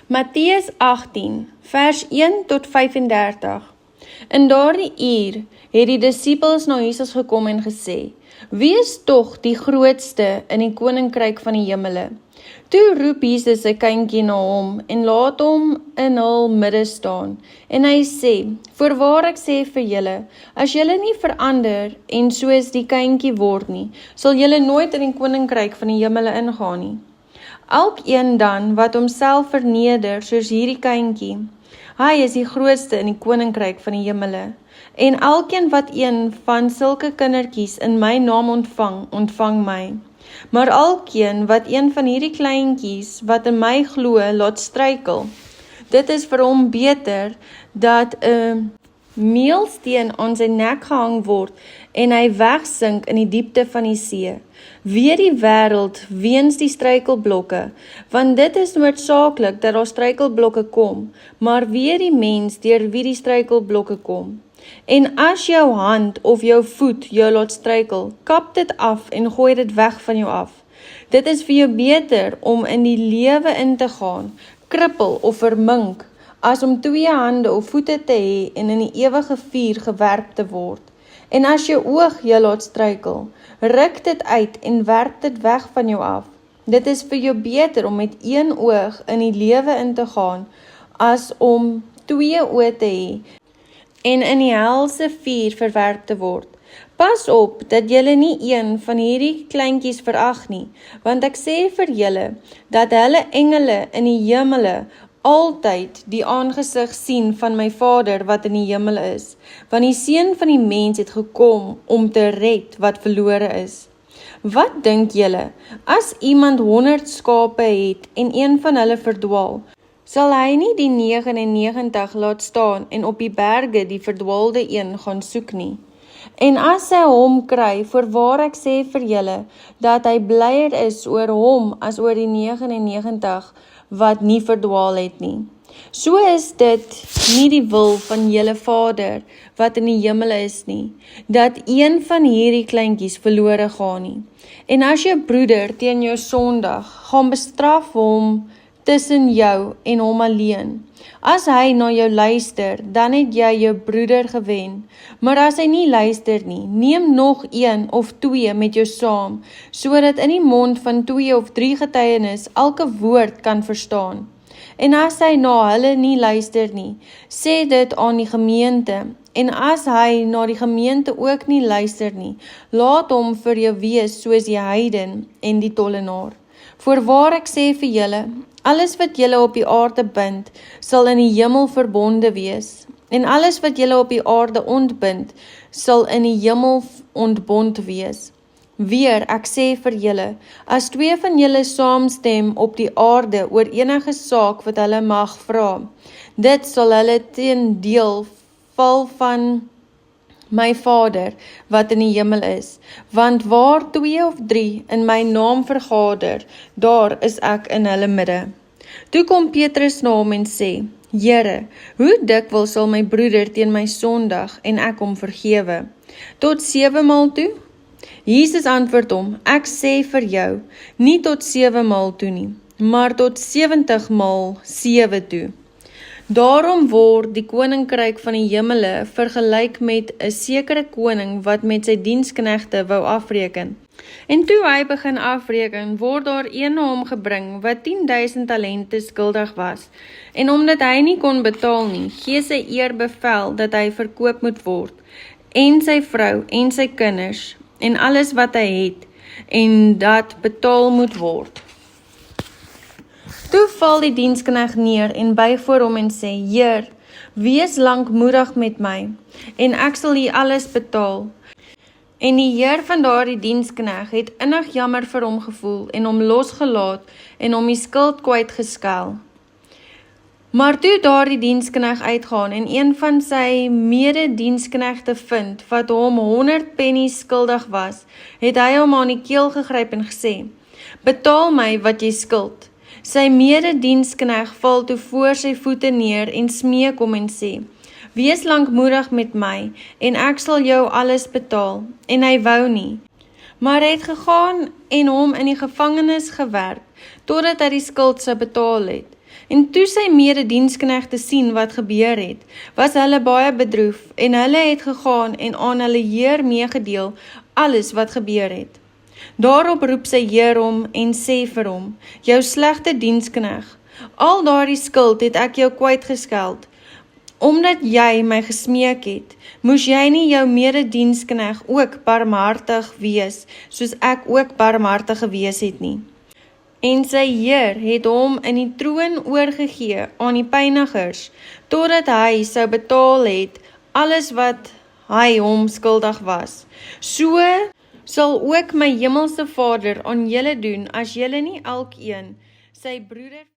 Matteus 18, vers 1 tot 35. In daardie uur het die disippels na Jesus gekom en gesê, wie is tog die grootste in die koninkryk van die hemele? Toe roep Jesus 'n kindjie na hom en laat hom in hul midde staan. En hy sê, voorwaar ek sê vir julle, as julle nie verander en soos die kindjie word nie, sal julle nooit in die koninkryk van die hemele ingaan nie. Elkeen dan wat homself verneder soos hierdie kindjie, hy is die grootste in die koninkryk van die hemele. En elkeen wat een van sulke kindertjies in my naam ontvang, ontvang my. Maar elkeen wat een van hierdie kleintjies wat in my glo laat struikel, dit is vir hom beter dat 'n meelsteen aan sy nek gehang word en hy wegsink in die diepte van die see. Weer die wêreld weens die struikelblokke, want dit is noodsaaklik dat daar struikelblokke kom, maar weer die mens deur wie die struikelblokke kom. En as jou hand of jou voet jou laat struikel, kap dit af en gooi dit weg van jou af. Dit is vir jou beter om in die lewe in te gaan, krippel of vermink, as om 2 hande of voete te hê en in die ewige vuur gewerp te word. En as jou oog jou laat struikel, ruk dit uit en werp dit weg van jou af. Dit is vir jou beter om met 1 oog in die lewe in te gaan, as om 2 oë te hê en in die helse vuur verwerp te word. Pas op dat julle nie een van hierdie kleintjies verag nie, want ek sê vir julle, dat hulle engele in die hemele altyd die aangesig sien van my Vader wat in die hemel is, want die Seun van die mens het gekom om te red wat verlore is. Wat dink julle, as iemand 100 skape het en een van hulle verdwaal, sal hy nie die 99 laat staan en op die berge die verdwaalde een gaan soek nie? En as hy hom kry, voorwaar ek sê vir julle, dat hy blyer is oor hom as oor die 99 wat nie verdwaal het nie. So is dit nie die wil van julle Vader wat in die hemele is nie, dat een van hierdie kleintjies verlore gaan nie. En as jou broeder teen jou sondig, gaan bestraf hom tussen jou en hom alleen. As hy na jou luister, dan het jy jou broeder gewen. Maar as hy nie luister nie, neem nog 1 of 2 met jou saam, sodat in die mond van 2 of 3 getuienis elke woord kan verstaan. En as hy na hulle nie luister nie, sê dit aan die gemeente. En as hy na die gemeente ook nie luister nie, laat hom vir jou wees soos die heiden en die tollenaar. Voorwaar ek sê vir julle, alles wat julle op die aarde bind, sal in die hemel verbonde wees. En alles wat julle op die aarde ontbind, sal in die hemel ontbond wees. Weer, ek sê vir julle, as 2 van julle saamstem op die aarde oor enige saak wat hulle mag vra, dit sal hulle ten deel val van my Vader wat in die hemel is. Want waar 2 of 3 in my naam vergader, daar is ek in hulle midde. Toe kom Petrus na hom en sê, Here, hoe dikwels sal my broeder teen my sondig en ek hom vergewe? Tot 7 maal toe? Jesus antwoord hom, ek sê vir jou, nie tot 7 maal toe nie, maar tot 70 maal 7 toe. Daarom word die koninkryk van die hemele vergelyk met 'n sekere koning wat met sy diensknegte wou afreken. En toe hy begin afreken, word daar een na hom gebring wat 10.000 talente skuldig was. En omdat hy nie kon betaal nie, gee sy eer bevel dat hy verkoop moet word, en sy vrou en sy kinders, en alles wat hy het, en dat betaal moet word. Toe val die diensknegt neer en buig voor hom en sê, Heer, wees lankmoedig met my, en ek sal U alles betaal. En die heer van daardie diensknegt het innig jammer vir hom gevoel en hom losgelaat en hom die skuld kwytgeskel. Maar toe daardie diensknegt uitgaan en een van sy medediensknegte vind wat hom 100 pennies skuldig was, het hy hom aan die keel gegryp en gesê, betaal my wat jy skuld. Sy medediensknegt val toe voor sy voete neer en smeek hom en sê, wees lankmoedig met my, en ek sal jou alles betaal, en hy wou nie. Maar hy het gegaan en hom in die gevangenis gewerp, totdat hy die skuld sou betaal het. En toe sy medediensknegte sien wat gebeur het, was hulle baie bedroef en hulle het gegaan en aan hulle heer meegedeel alles wat gebeur het. Daarop roep sy heer hom en sê vir hom, jou slegte dienskneg, al daardie skuld het ek jou kwytgeskeld. Omdat jy my gesmeek het, moes jy nie jou mededienskneg ook barmhartig wees, soos ek ook barmhartig gewees het nie. En sy heer het hom in die troon oorgegee aan die pynigers, totdat hy sou betaal het alles wat hy hom skuldig was. So sal ook my hemelse Vader aan julle doen, as julle nie elkeen sy broeder